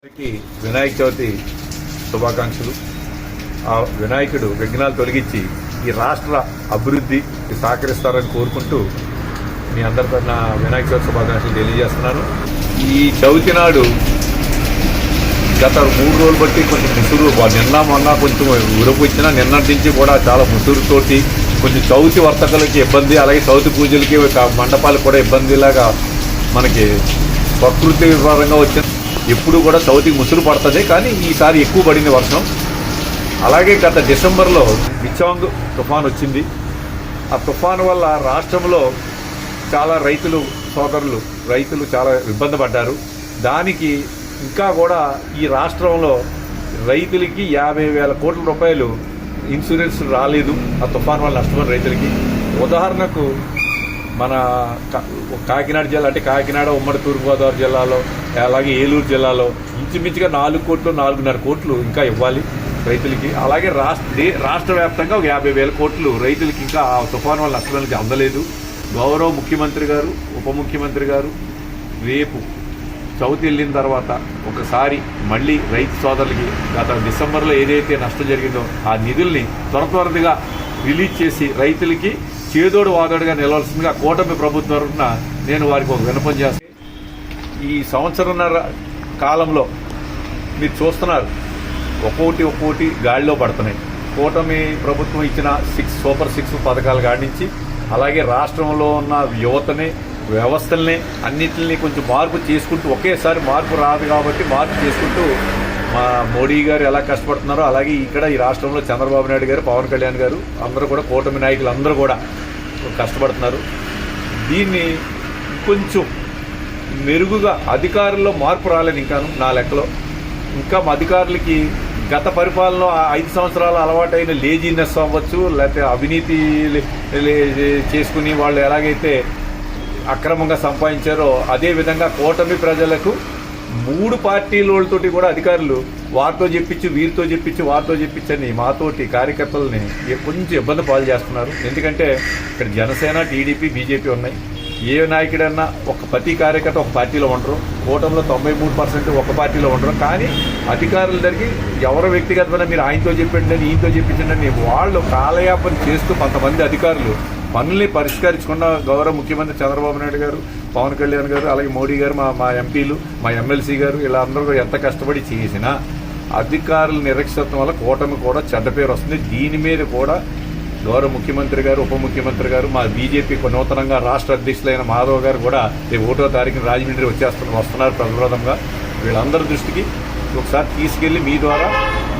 వినాయక చవితి శుభాకాంక్షలు. ఆ వినాయకుడు విఘ్నాలు తొలగించి ఈ రాష్ట్ర అభివృద్ధికి సహకరిస్తారని కోరుకుంటూ మీ అందరితో నా వినాయక చవితి శుభాకాంక్షలు తెలియజేస్తున్నాను. ఈ చవితి నాడు గత 3 రోజులు బట్టి కొంచెం ముసురు, నిన్న మొన్న కొంచెం ఉరుపు ఇచ్చినా నిన్నటి నుంచి కూడా చాలా ముసురుతోటి కొంచెం చవితి వర్తకులకి ఇబ్బంది, అలాగే చవితి పూజలకి మండపాలకు కూడా ఇబ్బందిలాగా మనకి ప్రకృతి పరంగా వచ్చిన ఎప్పుడు కూడా చవితికి ముసురు పడుతుంది, కానీ ఈసారి ఎక్కువ పడింది వర్షం. అలాగే గత డిసెంబర్లో మిచాంగ్ తుఫాన్ వచ్చింది. ఆ తుఫాను వల్ల రాష్ట్రంలో చాలా రైతులు చాలా ఇబ్బంది పడ్డారు. దానికి ఇంకా కూడా ఈ రాష్ట్రంలో రైతులకి 50,000 కోట్ల రూపాయలు ఇన్సూరెన్స్ రాలేదు ఆ తుఫాన్ వల్ల నష్టపోయిన రైతులకి. ఉదాహరణకు మన కాకినాడ జిల్లా అంటే కాకినాడ, ఉమ్మడి తూర్పుగోదావరి జిల్లాలో, అలాగే ఏలూరు జిల్లాలో ఇంచుమించుగా 4 కోట్లు 4.5 కోట్లు ఇంకా ఇవ్వాలి రైతులకి. అలాగే రాష్ట్ర వ్యాప్తంగా 50,000 కోట్లు రైతులకి ఇంకా ఆ తుఫాను వల్ల నష్టపోయినకి అందలేదు. గౌరవ ముఖ్యమంత్రి గారు, ఉప ముఖ్యమంత్రి గారు రేపు చవితి వెళ్ళిన తర్వాత ఒకసారి మళ్ళీ రైతు సోదరులకి గత డిసెంబర్లో ఏదైతే నష్టం జరిగిందో ఆ నిధుల్ని త్వరగా రిలీజ్ చేసి రైతులకి చేదోడు వాదోడుగా నిలవాల్సిందిగా కూటమి ప్రభుత్వం తరఫున నేను వారికి ఒక విన్నపం చేస్తాను. ఈ సంవత్సరంన్నర కాలంలో మీరు చూస్తున్నారు ఒక్కొక్కటి గాడిలో పడుతున్నాయి. కూటమి ప్రభుత్వం ఇచ్చిన సూపర్ 6 పథకాలు కాడించి, అలాగే రాష్ట్రంలో ఉన్న యువతని, వ్యవస్థల్ని అన్నింటినీ కొంచెం మార్పు చేసుకుంటూ, ఒకేసారి మార్పు రాదు కాబట్టి మార్పు చేసుకుంటూ మా మోడీ గారు ఎలా కష్టపడుతున్నారో అలాగే ఇక్కడ ఈ రాష్ట్రంలో చంద్రబాబు నాయుడు గారు, పవన్ కళ్యాణ్ గారు అందరూ కూడా, కూటమి నాయకులు అందరూ కూడా కష్టపడుతున్నారు. దీన్ని కొంచెం మెరుగుగా అధికారుల్లో మార్పు రాలేదు ఇంకాను నా లెక్కలో. ఇంకా మా అధికారులకి గత పరిపాలనలో 5 సంవత్సరాల అలవాటైన లేజీనెస్ అవ్వచ్చు, లేకపోతే అవినీతి చేసుకుని వాళ్ళు ఎలాగైతే అక్రమంగా సంపాదించారో అదేవిధంగా కూటమి ప్రజలకు 3 పార్టీలతోటి కూడా అధికారులు వారితో చెప్పించి వారితో చెప్పించని మాతోటి కార్యకర్తలని కొంచెం ఇబ్బంది పాలు చేస్తున్నారు. ఎందుకంటే ఇక్కడ జనసేన, టీడీపీ, బీజేపీ ఉన్నాయి. ఏ నాయకుడన్నా ప్రతి కార్యకర్త ఒక పార్టీలో ఉండరు. కూటమిలో 93% ఒక పార్టీలో ఉండరు. కానీ అధికారుల దగ్గరికి ఎవరు వ్యక్తిగతమైన మీరు ఆయనతో చెప్పిండి అని, ఈయనతో చెప్పించండి అని వాళ్ళు కాలయాపన చేస్తూ కొంతమంది అధికారులు పనుల్ని పరిష్కరించకుండా గౌరవ ముఖ్యమంత్రి చంద్రబాబు నాయుడు గారు, పవన్ కళ్యాణ్ గారు, అలాగే మోడీ గారు, మా ఎంపీలు, మా ఎమ్మెల్సీ గారు ఇలా అందరూ ఎంత కష్టపడి చేసినా అధికారుల నిరక్షత్వం వల్ల కూటమి కూడా చెడ్డ పేరు వస్తుంది. దీని మీద కూడా గౌరవ ముఖ్యమంత్రి గారు, ఉప ముఖ్యమంత్రి గారు, మా బీజేపీ నూతనంగా రాష్ట్ర అధ్యక్షులైన మాధవ్ గారు కూడా రేపు 1వ తారీఖున రాజమండ్రి వస్తున్నారు ప్రతిరోధంగా. వీళ్ళందరి దృష్టికి ఒకసారి తీసుకెళ్లి మీ ద్వారా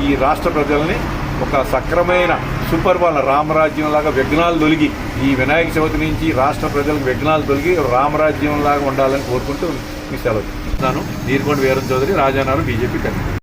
ఈ రాష్ట్ర ప్రజల్ని ఒక సక్రమైన సుపరిపాలన, రామరాజ్యంలాగా విఘ్నాలు తొలగి, ఈ వినాయక చవితి నుంచి రాష్ట్ర ప్రజలకు విఘ్నాలు తొలగి రామరాజ్యంలాగా ఉండాలని కోరుకుంటూ మీకు సెలవు. నీరుకొండ వీరం చౌదరి, రాజానగరం, బీజేపీ కన్వీనర్.